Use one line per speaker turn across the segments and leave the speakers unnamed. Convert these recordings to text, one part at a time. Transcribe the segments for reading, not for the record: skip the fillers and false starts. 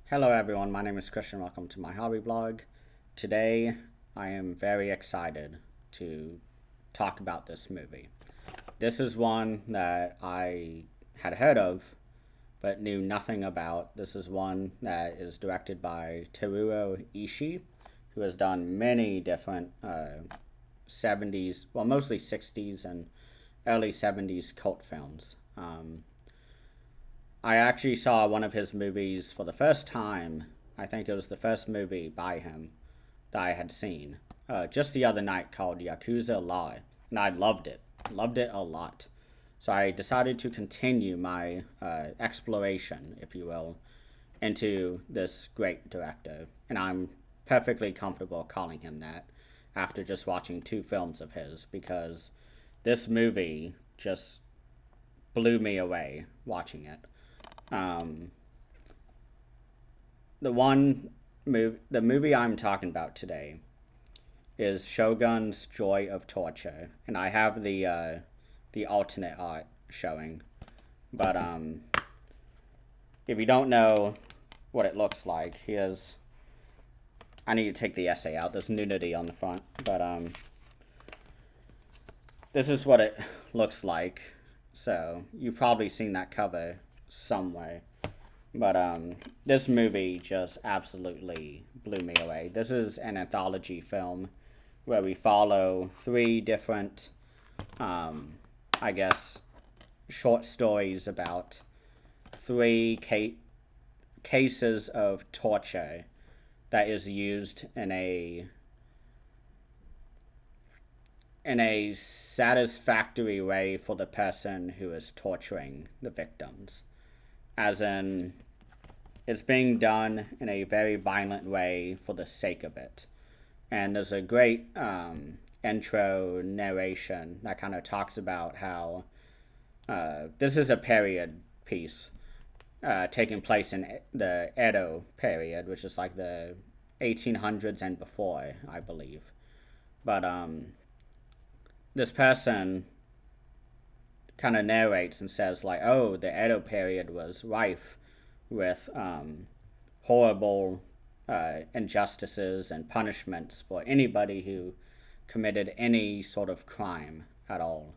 Hello everyone, my name is Christian. Welcome to my hobby blog. Today I am very excited to talk about this movie. This is one that I had heard of but knew nothing about. This is one that is directed by Teruo Ishii, who has done many different 70s, well, mostly 60s and early 70s cult films. I actually saw one of his movies for the first time. I think it was the first movie by him that I had seen just the other night, called Yakuza Law, and I loved it. Loved it a lot. So I decided to continue my exploration, if you will, into this great director, and I'm perfectly comfortable calling him that after just watching two films of his, because this movie just blew me away watching it. Um, the movie I'm talking about today is Shogun's Joy of Torture, and I have the alternate art showing. But if you don't know what it looks like, here's. I need to take the essay out. There's nudity on the front, but this is what it looks like. So you've probably seen that cover some way. But this movie just absolutely blew me away. This is an anthology film where we follow three different, I guess, short stories about three cases of torture that is used in a satisfactory way for the person who is torturing the victims. As in, it's being done in a very violent way for the sake of it. And there's a great intro narration that kind of talks about how this is a period piece taking place in the Edo period, which is like the 1800s and before, I believe. But this person kind of narrates and says like, oh, the Edo period was rife with horrible injustices and punishments for anybody who committed any sort of crime at all.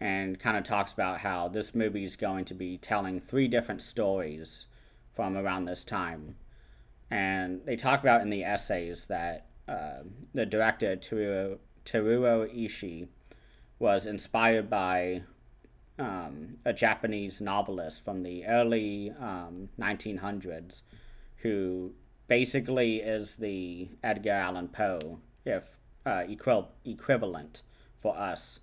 And kind of talks about how this movie is going to be telling three different stories from around this time. And they talk about in the essays that the director, Teruo Ishii, was inspired by a Japanese novelist from the early 1900s who basically is the Edgar Allan Poe, if equivalent for us.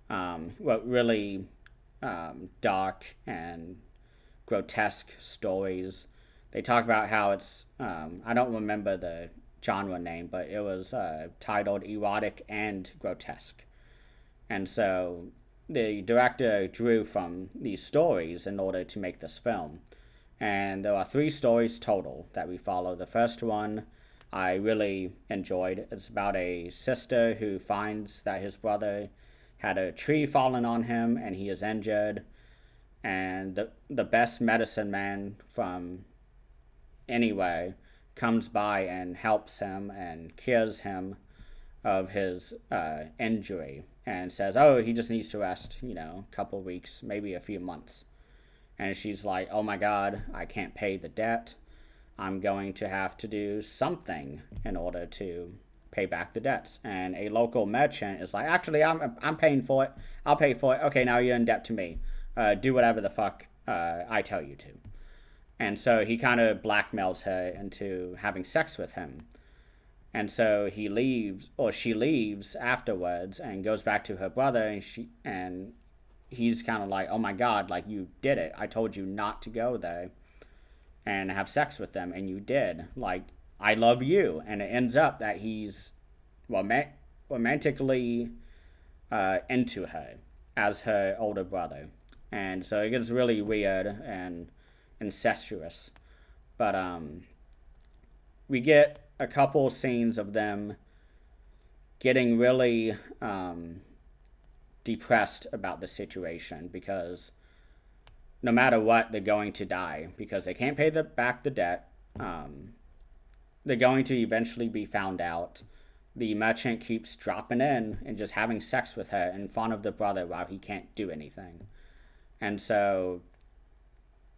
What really dark and grotesque stories. They talk about how it's, I don't remember the genre name, but it was titled Erotic and Grotesque. And so the director drew from these stories in order to make this film. And there are three stories total that we follow. The first one I really enjoyed. It's about a sister who finds that his brother had a tree fallen on him and he is injured. And the best medicine man from anywhere comes by and helps him and cures him of his injury and says, oh, he just needs to rest, a couple of weeks, maybe a few months. And she's like, oh my God, I can't pay the debt. I'm going to have to do something in order to pay back the debts. And a local merchant is like, actually, I'm paying for it. I'll pay for it. Okay, now you're in debt to me. Do whatever the fuck I tell you to. And so he kind of blackmails her into having sex with him. And so he leaves, or she leaves afterwards and goes back to her brother, and he's kind of like, oh my God, like, you did it. I told you not to go there and have sex with them, and you did. Like, I love you. And it ends up that he's romantically into her as her older brother. And so it gets really weird and incestuous. But we get a couple scenes of them getting really depressed about the situation because no matter what, they're going to die because they can't pay back the debt. they're going to eventually be found out. The merchant keeps dropping in and just having sex with her in front of the brother while he can't do anything. And so,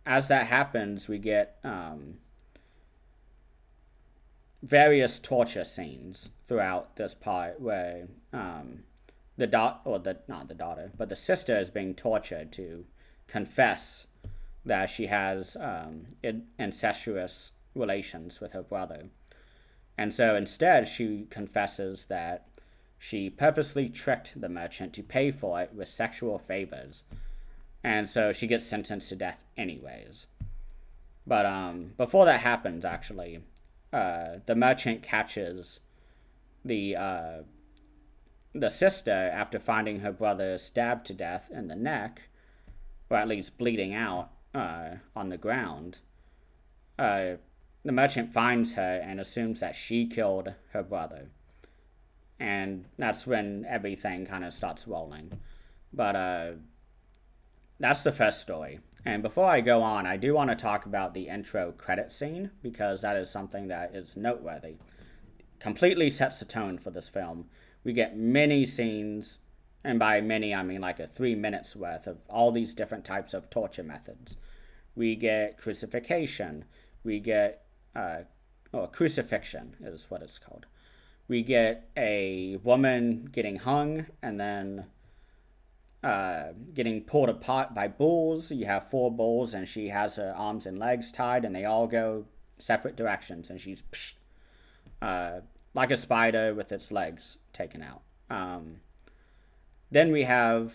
as that happens, we get various torture scenes throughout this part where the not the daughter, but the sister is being tortured to confess that she has incestuous relations with her brother. And so instead, she confesses that she purposely tricked the merchant to pay for it with sexual favors. And so she gets sentenced to death anyways. But before that happens, actually, the merchant catches the sister after finding her brother stabbed to death in the neck, or at least bleeding out on the ground. The merchant finds her and assumes that she killed her brother. And that's when everything kind of starts rolling. But that's the first story. And before I go on, I do want to talk about the intro credit scene, because that is something that is noteworthy. Completely sets the tone for this film. We get many scenes, and by many I mean like a 3 minutes worth of all these different types of torture methods. We get crucifixion. We get crucifixion is what it's called. We get a woman getting hung and then getting pulled apart by bulls. You have 4 bulls, and she has her arms and legs tied, and they all go separate directions, and she's like a spider with its legs taken out. Then we have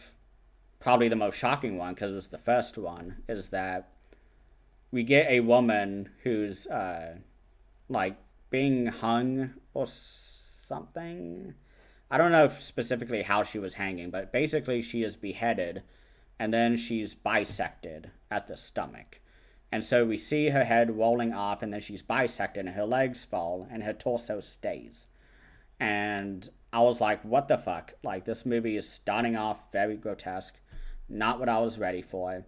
probably the most shocking one, because it was the first one, is that we get a woman who's like being hung or something. I don't know specifically how she was hanging, but basically she is beheaded and then she's bisected at the stomach. And so we see her head rolling off, and then she's bisected and her legs fall and her torso stays. And I was like, what the fuck? Like, this movie is starting off very grotesque. Not what I was ready for.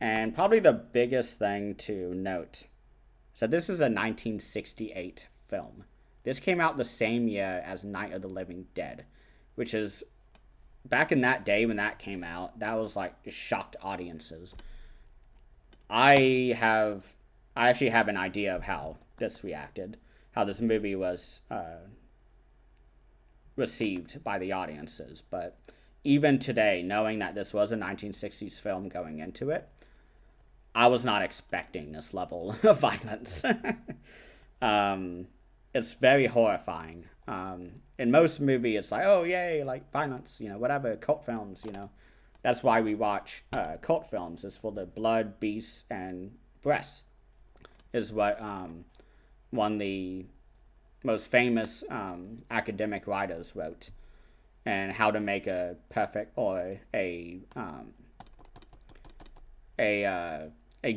And probably the biggest thing to note. So this is a 1968 film. This came out the same year as Night of the Living Dead, which is, back in that day when that came out, that was like, it shocked audiences. I actually have an idea of how this reacted, how this movie was received by the audiences. But even today, knowing that this was a 1960s film going into it, I was not expecting this level of violence. It's very horrifying. In most movies, it's like, oh, yay, like violence, whatever, cult films, That's why we watch cult films, is for the blood, beasts, and breasts, is what one of the most famous academic writers wrote, and how to make a perfect or a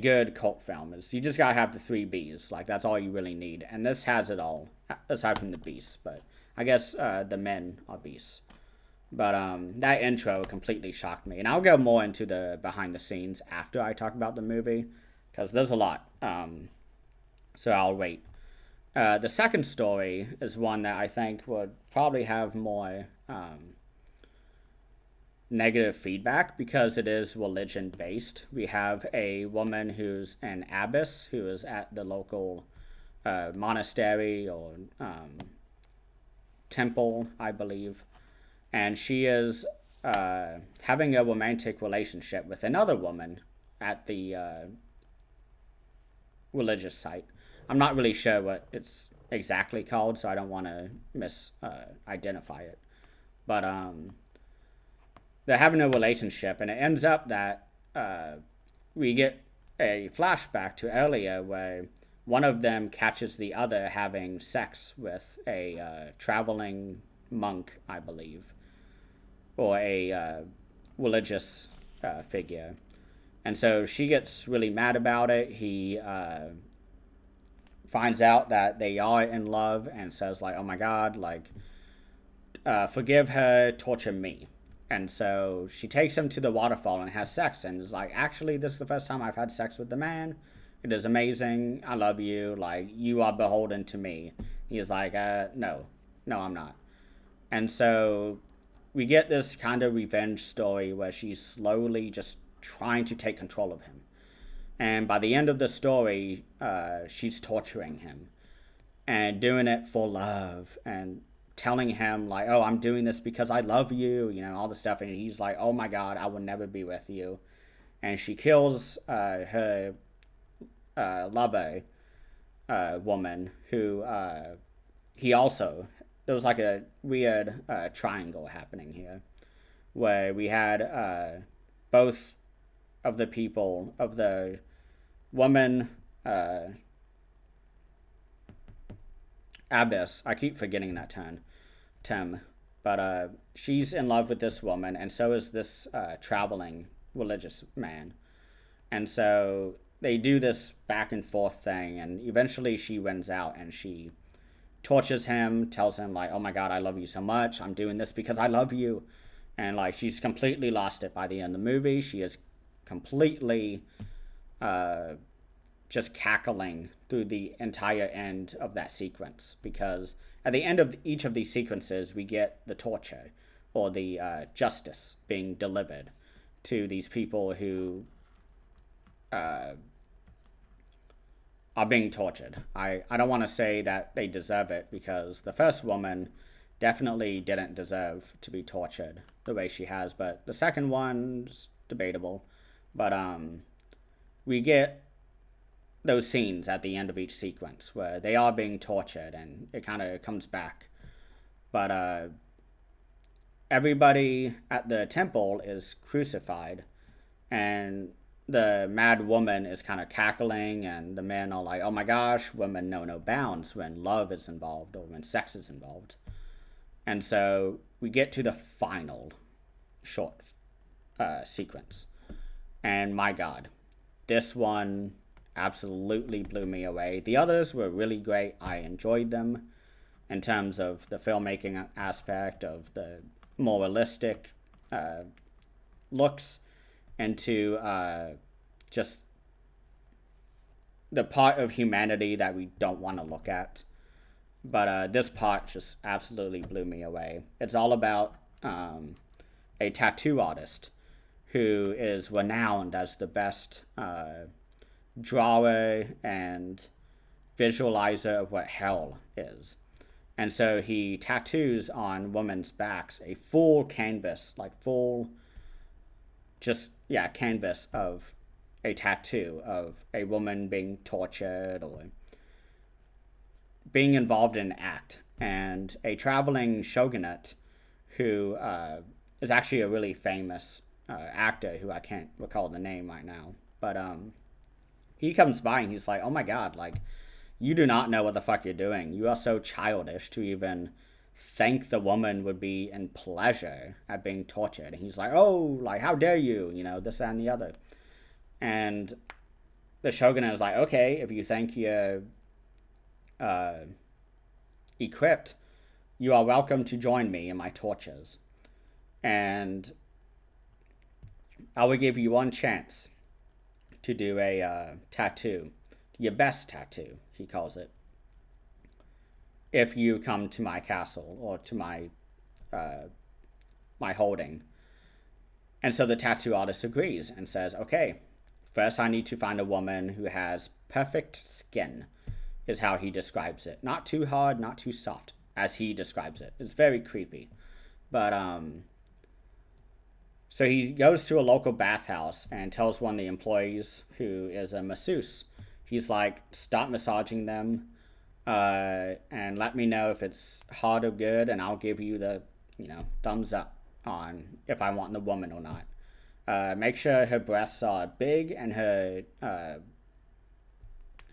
good cult film is you just gotta have the 3 B's. Like, that's all you really need, and this has it all, aside from the beasts. But I guess the men are beasts. But that intro completely shocked me, and I'll go more into the behind the scenes after I talk about the movie, because there's a lot. So I'll wait. The second story is one that I think would probably have more negative feedback, because it is religion based. We have a woman who's an abbess who is at the local monastery or temple, I believe, and she is having a romantic relationship with another woman at the religious site. I'm not really sure what it's exactly called, so I don't want to misidentify it. But they're having a relationship, and it ends up that we get a flashback to earlier where one of them catches the other having sex with a traveling monk, I believe, or a religious figure. And so she gets really mad about it. He finds out that they are in love and says, like, oh my god, like, forgive her, torture me. And so she takes him to the waterfall and has sex, and is like, actually, this is the first time I've had sex with the man. it is amazing. I love you. Like, you are beholden to me. He's like, no, no, I'm not. And so we get this kind of revenge story where she's slowly just trying to take control of him. And by the end of the story, she's torturing him and doing it for love and telling him, like, oh, I'm doing this because I love you, all this stuff. And he's like, oh my God, I will never be with you. And she kills her lover woman who he also, there was like a weird triangle happening here where we had both of the people of the woman Abyss. I keep forgetting that term, but she's in love with this woman, and so is this traveling religious man. And so they do this back and forth thing, and eventually she wins out, and she tortures him, tells him like, "Oh my God, I love you so much. I'm doing this because I love you," and like she's completely lost it by the end of the movie. She is completely just cackling through the entire end of that sequence, because at the end of each of these sequences we get the torture or the justice being delivered to these people who are being tortured. I don't want to say that they deserve it, because the first woman definitely didn't deserve to be tortured the way she has, but the second one's debatable. But we get those scenes at the end of each sequence where they are being tortured, and it kind of comes back. But everybody at the temple is crucified, and the mad woman is kind of cackling, and the men are like, oh my gosh, women know no bounds when love is involved or when sex is involved. And so we get to the final short sequence, and my God, this one absolutely blew me away. The others were really great. I enjoyed them in terms of the filmmaking aspect, of the more realistic looks into just the part of humanity that we don't want to look at. But this part just absolutely blew me away. It's all about a tattoo artist who is renowned as the best drawer and visualizer of what hell is. And so he tattoos on women's backs a full canvas, like full, just, yeah, canvas of a tattoo of a woman being tortured or being involved in an act. And a traveling shogunate who is actually a really famous actor who I can't recall the name right now. But he comes by and he's like, oh my God, like, you do not know what the fuck you're doing. You are so childish to even think the woman would be in pleasure at being tortured. And he's like, oh, like, how dare you, this, that, and the other. And the shogun is like, okay, if you think you're equipped, you are welcome to join me in my tortures. And I will give you one chance to do a tattoo, your best tattoo, he calls it, if you come to my castle or to my holding. And so the tattoo artist agrees and says, okay, first I need to find a woman who has perfect skin, is how he describes it. Not too hard, not too soft, as he describes it. It's very creepy. But so he goes to a local bathhouse and tells one of the employees, who is a masseuse, he's like, stop massaging them and let me know if it's hard or good, and I'll give you the thumbs up on if I want the woman or not. Make sure her breasts are big and her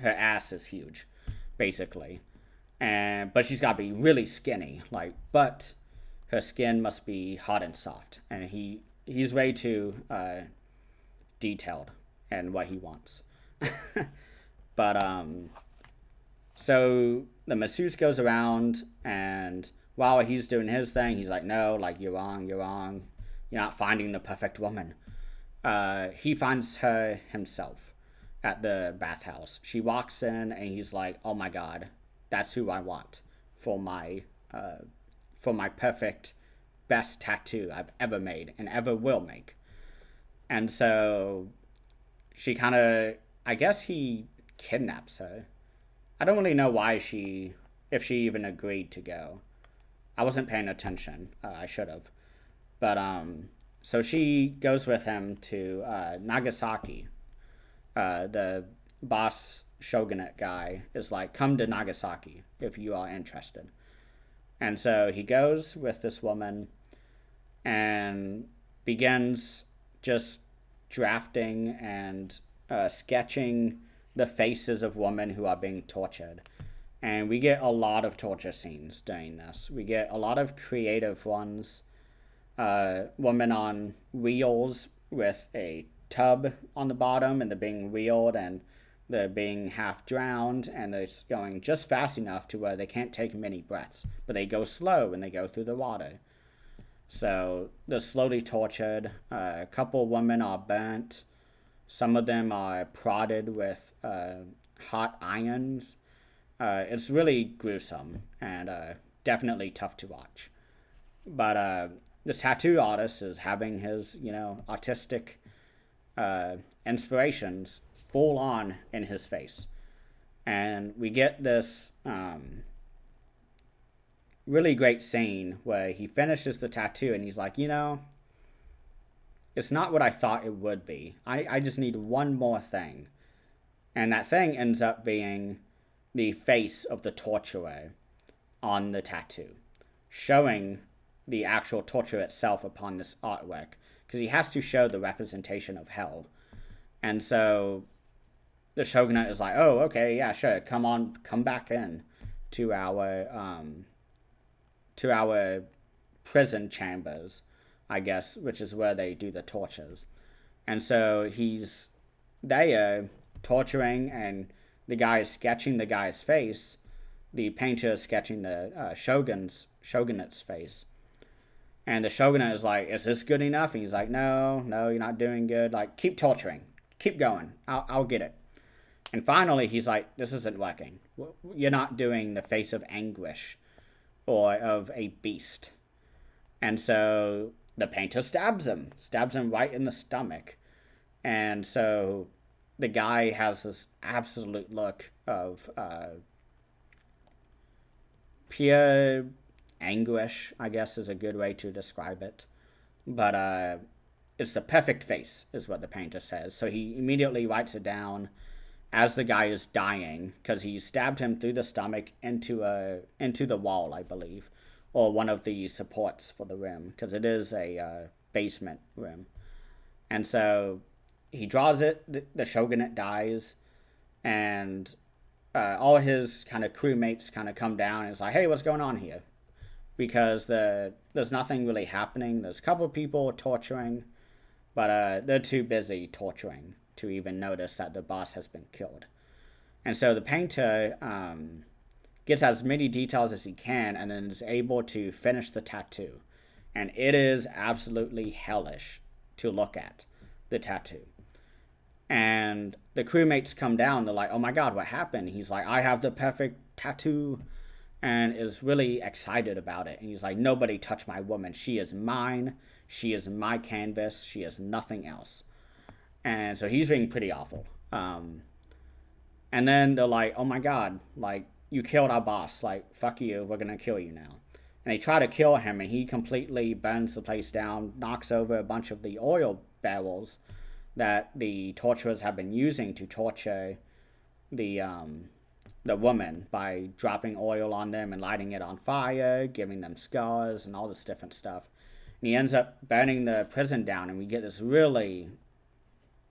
ass is huge, basically. But she's got to be really skinny, but her skin must be hot and soft. And he's way too detailed in what he wants. But so the masseuse goes around, and while he's doing his thing, he's like, no, like, you're wrong, you're not finding the perfect woman. He finds her himself, at the bathhouse. She walks in and he's like, "Oh my god, that's who I want for my uh, for my perfect best tattoo I've ever made and ever will make." And so she kind of, I guess he kidnaps her. I don't really know why if she even agreed to go. I wasn't paying attention. I should have. But so she goes with him to Nagasaki. The boss shogunate guy is like, "Come to Nagasaki if you are interested." And so he goes with this woman and begins just drafting and sketching the faces of women who are being tortured. And we get a lot of torture scenes during this. We get a lot of creative ones. Women on wheels with a tub on the bottom, and they're being wheeled, and they're being half drowned, and they're going just fast enough to where they can't take many breaths, but they go slow when they go through the water. So they're slowly tortured. A couple women are burnt. Some of them are prodded with hot irons. It's really gruesome and definitely tough to watch. But this tattoo artist is having his, artistic inspirations full on in his face. And we get this really great scene where he finishes the tattoo and he's like, it's not what I thought it would be. I just need one more thing. And that thing ends up being the face of the torturer on the tattoo, showing the actual torture itself upon this artwork, because he has to show the representation of hell. And so the shogunate is like, "Oh, okay, yeah, sure, come back in to our prison chambers, I guess, which is where they do the tortures." And so he's there torturing, and the guy is sketching the guy's face. The painter is sketching the shogunate's face. And the shogunate is like, "Is this good enough?" And he's like, "No, no, you're not doing good. Like, keep torturing. Keep going. I'll get it." And finally, he's like, "This isn't working. You're not doing the face of anguish or of a beast." And so the painter stabs him right in the stomach. And so the guy has this absolute look of pure anguish, I guess is a good way to describe it. But it's the perfect face, is what the painter says. So he immediately writes it down as the guy is dying, because he stabbed him through the stomach into the wall, I believe, or one of the supports for the room, because it is a basement room. And so he draws it. The shogunate dies, and all his kind of crewmates kind of come down and it's like, "Hey, what's going on here?" Because there's nothing really happening. There's a couple of people torturing, but they're too busy torturing to even notice that the boss has been killed. And so the painter gets as many details as he can and then is able to finish the tattoo. And it is absolutely hellish to look at, the tattoo. And the crewmates come down. They're like, "Oh my god, what happened?" He's like, "I have the perfect tattoo," and is really excited about it. And he's like, "Nobody touch my woman. She is mine. She is my canvas. She is nothing else." And so he's being pretty awful. And then they're like, "Oh my god, like, you killed our boss. Like, fuck you. We're going to kill you now." And they try to kill him, and he completely burns the place down, knocks over a bunch of the oil barrels that the torturers have been using to torture the woman, by dropping oil on them and lighting it on fire, giving them scars and all this different stuff. And he ends up burning the prison down, and we get this really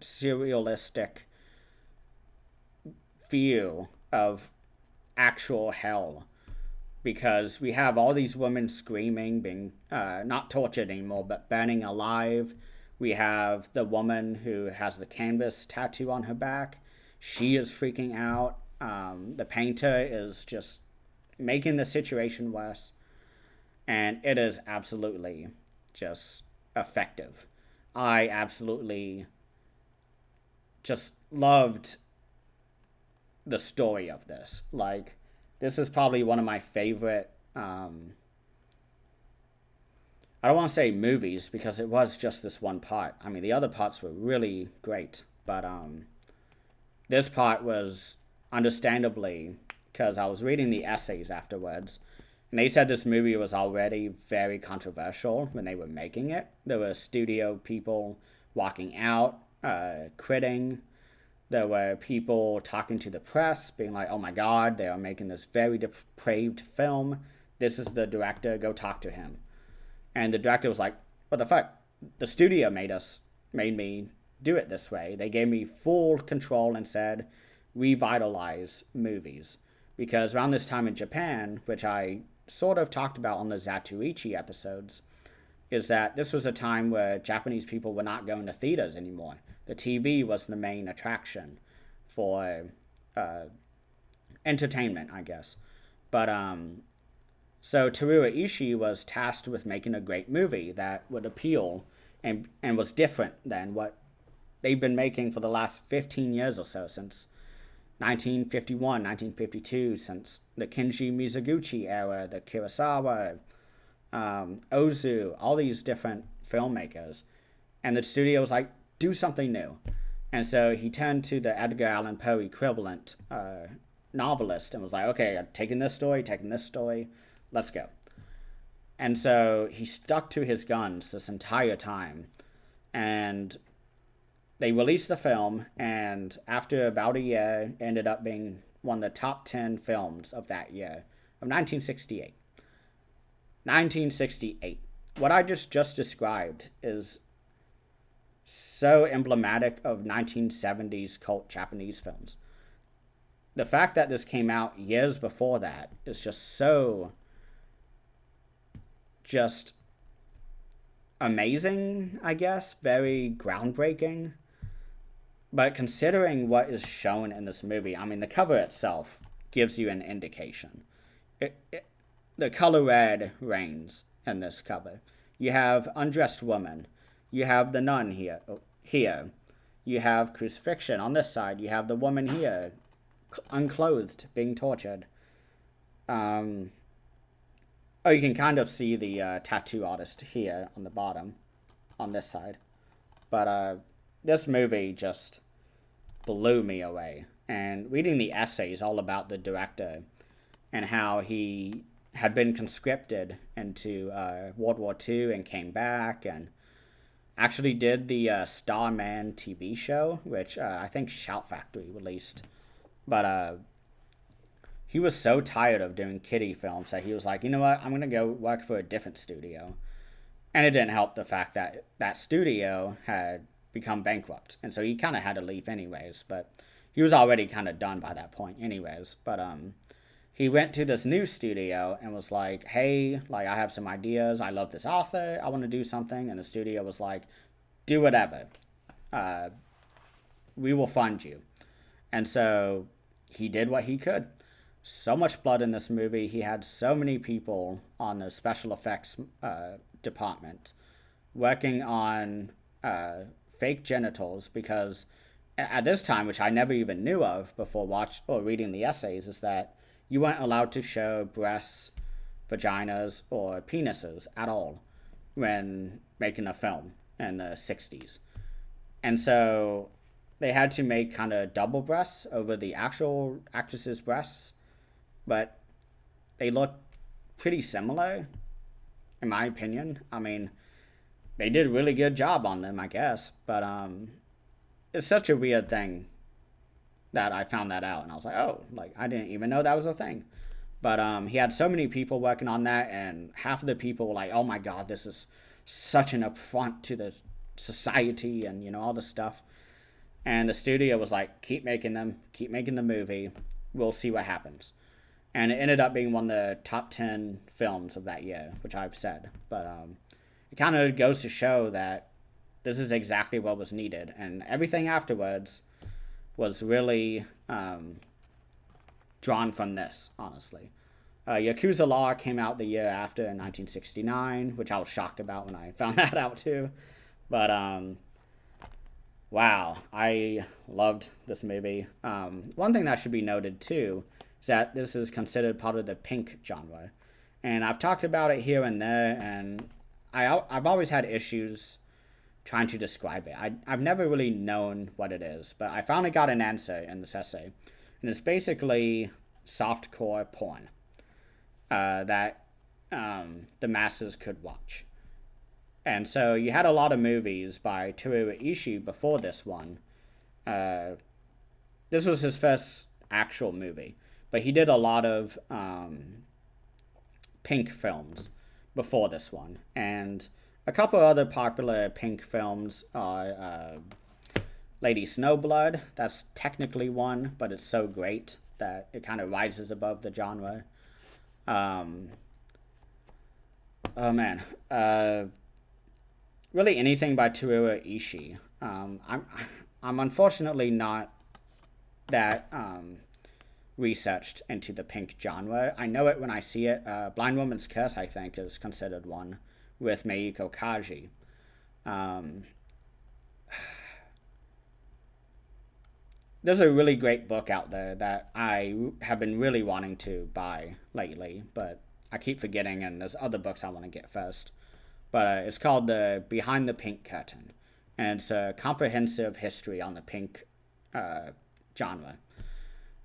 surrealistic feel of actual hell, because we have all these women screaming, being not tortured anymore, but burning alive. We have the woman who has the canvas tattoo on her back. She is freaking out. The painter is just making the situation worse. And it is absolutely just effective. I absolutely just loved the story of this. Like, this is probably one of my favorite. I don't want to say movies because it was just this one part. I mean, the other parts were really great, but this part was understandably, because I was reading the essays afterwards, and they said this movie was already very controversial when they were making it. There were studio people walking out, quitting. There were people talking to the press, being like, oh my god, they are making this very depraved film. This is the director, go talk to him. And the director was like, what the fuck? The studio made me do it this way. They gave me full control and said, revitalize movies. Because around this time in Japan, which I sort of talked about on the Zatoichi episodes, is that this was a time where Japanese people were not going to theaters anymore. The TV was the main attraction for entertainment, I guess. But so Teruo Ishii was tasked with making a great movie that would appeal and was different than what they've been making for the last 15 years or so, since 1951, 1952, since the Kinji Mizoguchi era, the Kurosawa, Ozu, all these different filmmakers. And the studio was like, do something new. And so he turned to the Edgar Allan Poe equivalent novelist and was like, okay, I'm taking this story, let's go. And so he stuck to his guns this entire time. And they released the film, and after about a year, it ended up being one of the top 10 films of that year, of 1968. 1968. What I just described is so emblematic of 1970s cult Japanese films. The fact that this came out years before that is just so amazing, I guess, very groundbreaking. But considering what is shown in this movie, I mean, the cover itself gives you an indication. The color red reigns in this cover. You have undressed woman. You have the nun here. You have crucifixion on this side. You have the woman here, unclothed, being tortured. You can kind of see the tattoo artist here on the bottom, on this side. But this movie just blew me away. And reading the essays all about the director and how he had been conscripted into World War II and came back and actually did the Starman TV show, which I think Shout Factory released. But he was so tired of doing kiddie films that he was like, you know what, I'm going to go work for a different studio. And it didn't help the fact that that studio had become bankrupt. And so he kind of had to leave anyways. But he was already kind of done by that point anyways. But he went to this new studio and was like, hey, like, I have some ideas. I love this author. I want to do something. And the studio was like, do whatever. We will fund you. And so he did what he could. So much blood in this movie. He had so many people on the special effects department working on fake genitals, because at this time, which I never even knew of before reading the essays, is that you weren't allowed to show breasts, vaginas, or penises at all when making a film in the 60s. And so they had to make kind of double breasts over the actual actress's breasts, but they look pretty similar, in my opinion. I mean, they did a really good job on them, I guess, but it's such a weird thing that I found that out, and I was like, oh, like, I didn't even know that was a thing. But he had so many people working on that, and half of the people were like, oh my god, this is such an affront to the society, and, you know, all this stuff. And the studio was like, keep making the movie, we'll see what happens. And it ended up being one of the top 10 films of that year, which I've said. But it kind of goes to show that this is exactly what was needed. And everything afterwards was really drawn from this, honestly. Yakuza Law came out the year after in 1969, which I was shocked about when I found that out too. But Wow, I loved this movie. One thing that should be noted too is that this is considered part of the pink genre, and I've talked about it here and there, and I've always had issues trying to describe it. I've never really known what it is, but I finally got an answer in this essay, and it's basically softcore porn that the masses could watch. And so you had a lot of movies by Teruo Ishii before this one. Uh, this was his first actual movie, but he did a lot of pink films before this one. And a couple other popular pink films are Lady Snowblood. That's technically one, but it's so great that it kind of rises above the genre. Um, oh man, really anything by Teruo Ishii. I'm unfortunately not that researched into the pink genre. I know it when I see it. Blind Woman's Curse, I think, is considered one with Meiko Kaji. Um, there's a really great book out there that I have been really wanting to buy lately, but I keep forgetting, and there's other books I want to get first. But it's called the Behind the Pink Curtain, and it's a comprehensive history on the pink genre.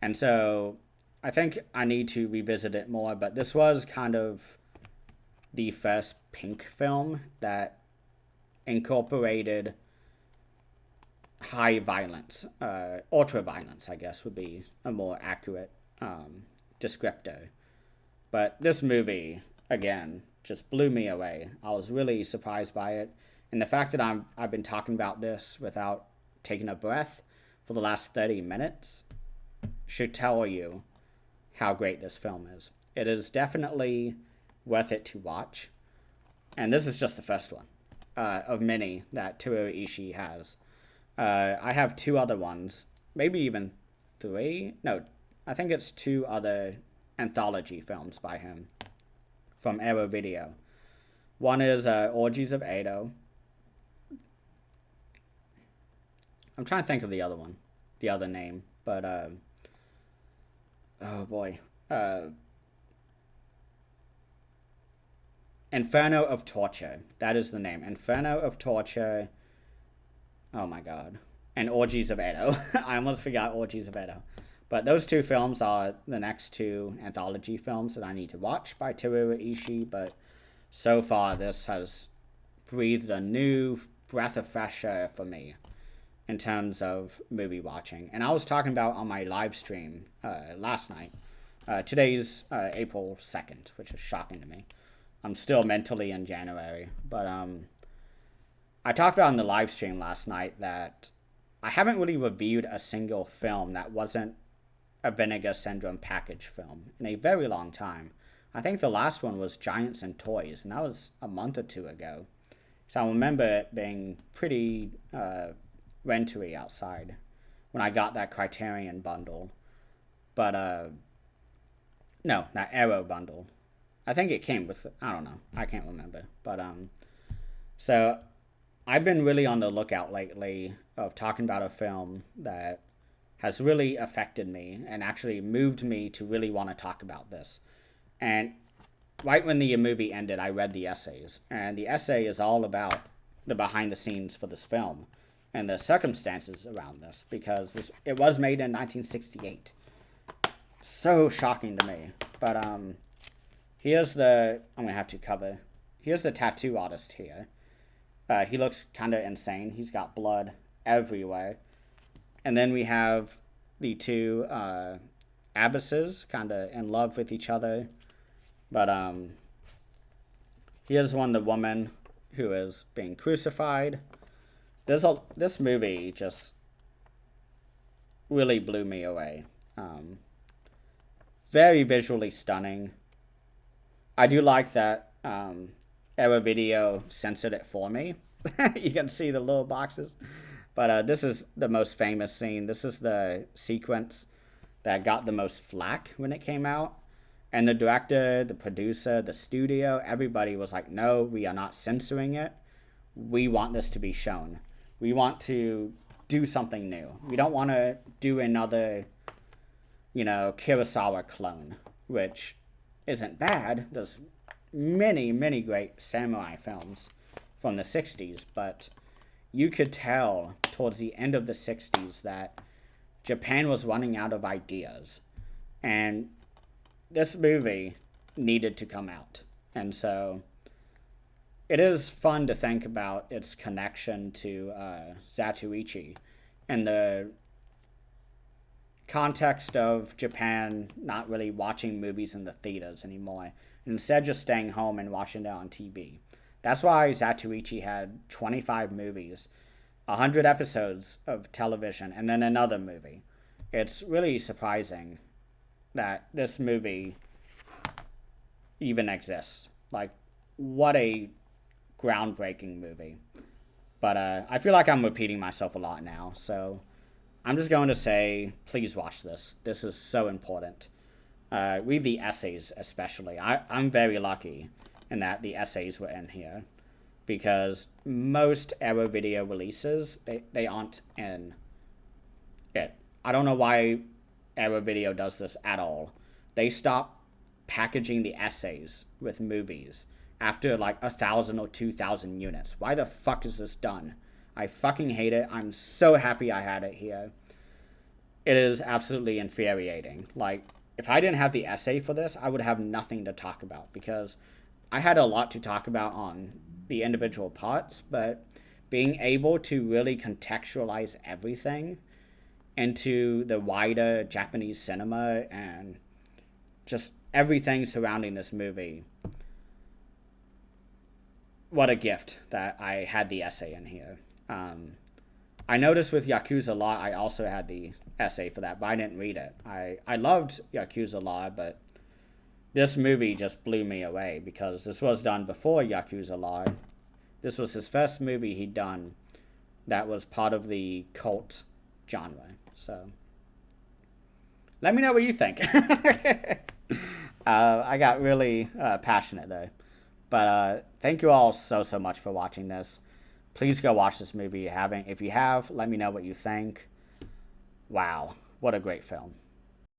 And so I think I need to revisit it more, but this was kind of the first pink film that incorporated high violence, ultra violence, I guess would be a more accurate descriptor. But this movie, again, just blew me away. I was really surprised by it. And the fact that I've been talking about this without taking a breath for the last 30 minutes should tell you how great this film is. It is definitely worth it to watch. And this is just the first one of many that Teruo Ishii has. I have two other ones, maybe even three. No, I think it's two other anthology films by him from Arrow Video. One is Orgies of Edo. I'm trying to think of the other one, the other name, but oh boy, Inferno of Torture. That is the name. Inferno of Torture. Oh my god. And Orgies of Edo. I almost forgot Orgies of Edo. But those two films are the next two anthology films that I need to watch by Teruo Ishii. But so far, this has breathed a new breath of fresh air for me in terms of movie watching. And I was talking about on my live stream last night. Today's April 2nd, which is shocking to me. I'm still mentally in January. But I talked about in the live stream last night that I haven't really reviewed a single film that wasn't a Vinegar Syndrome package film in a very long time. I think the last one was Giants and Toys, and that was a month or two ago. So I remember it being pretty rentery outside when I got that Criterion bundle. But, no, that Arrow bundle. I think it came with, I don't know, I can't remember. But, so I've been really on the lookout lately of talking about a film that has really affected me and actually moved me to really want to talk about this. And right when the movie ended, I read the essays. And the essay is all about the behind the scenes for this film and the circumstances around this, because it was made in 1968. So shocking to me. But here's the, I'm going to have to cover. Here's the tattoo artist here. He looks kind of insane. He's got blood everywhere. And then we have the two abysses kind of in love with each other. But here's the woman who is being crucified. This movie just really blew me away. Very visually stunning. I do like that Arrow Video censored it for me. You can see the little boxes. But this is the most famous scene. This is the sequence that got the most flack when it came out. And the director, the producer, the studio, everybody was like, no, we are not censoring it. We want this to be shown. We want to do something new. We don't want to do another, Kurosawa clone, which isn't bad. There's many, many great samurai films from the 60s, but you could tell towards the end of the 60s that Japan was running out of ideas. And this movie needed to come out. And so it is fun to think about its connection to Zatoichi and the context of Japan not really watching movies in the theaters anymore, instead just staying home and watching it on TV. That's why Zatoichi had 25 movies, 100 episodes of television, and then another movie. It's really surprising that this movie even exists. Like, what a groundbreaking movie. But I feel like I'm repeating myself a lot now, so I'm just going to say, please watch this. This is so important. Read the essays, especially. I'm very lucky in that the essays were in here, because most Arrow Video releases, they aren't in it. I don't know why Arrow Video does this at all. They stop packaging the essays with movies after like 1,000 or 2,000 units. Why the fuck is this done? I fucking hate it. I'm so happy I had it here. It is absolutely infuriating. Like, if I didn't have the essay for this, I would have nothing to talk about, because I had a lot to talk about on the individual parts, but being able to really contextualize everything into the wider Japanese cinema and just everything surrounding this movie. What a gift that I had the essay in here. I noticed with Yakuza Law, I also had the essay for that, but I didn't read it. I loved Yakuza Law, but this movie just blew me away, because this was done before Yakuza Law. This was his first movie he'd done that was part of the cult genre. So let me know what you think. I got really passionate though. But thank you all so much for watching this. Please go watch this movie if you haven't. If you have, let me know what you think. Wow, what a great film.